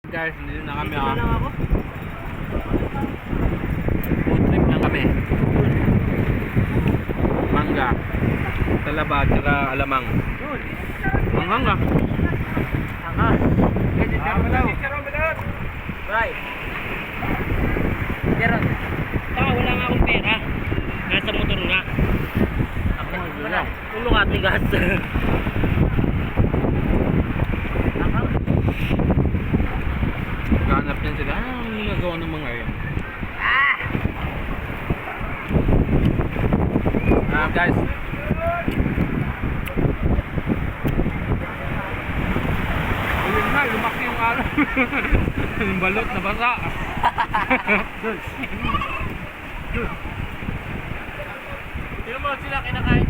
Guys, hindi na kami Dito na lang ako. Food trip lang kami. Mangga. Talaba, tsaka alamang. Yun. Manghang ah. Tanga. Right. Meron. Wala nga akong pera. Nasa motor nga. Wala. Tulong ate gas. Naghanap yan sila. Ah, ang nagagawa ng mga yan. Guys. Ayun na, lumaki yung araw. Yung balot na basa. Sino mo sila kinakain?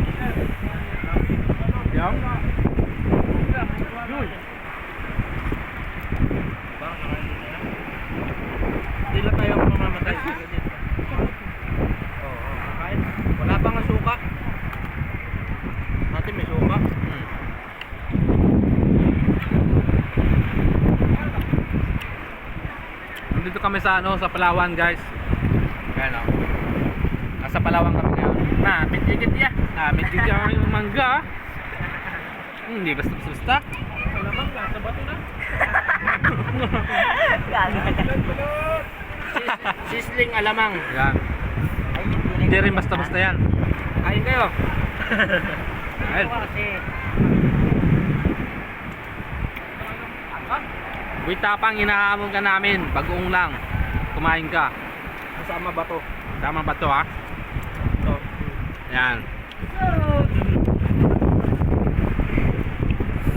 Yan. Yun. Hindi lang tayo mamamatay. Oo, kakain. Wala pang ang suka. Natin may suka. Nandito kami sa ano, sa Palawan, guys. Ayan o. Nasa Palawan kami ngayon. Pitigit ya. Pitigit yung mangga. Hindi basta-basta. Alamang ka, sa bato na. Sisling alamang. Yan. Hindi rin basta-basta yan. Kain kayo. Ayun. Uy, tapang inahamon ka namin. Bagoong lang. Kumain ka. Kasama ba to? Tama ba to ha? Ito. Yan.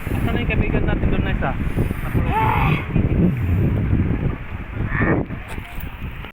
Saan na yung kaibigan natin doon na isa?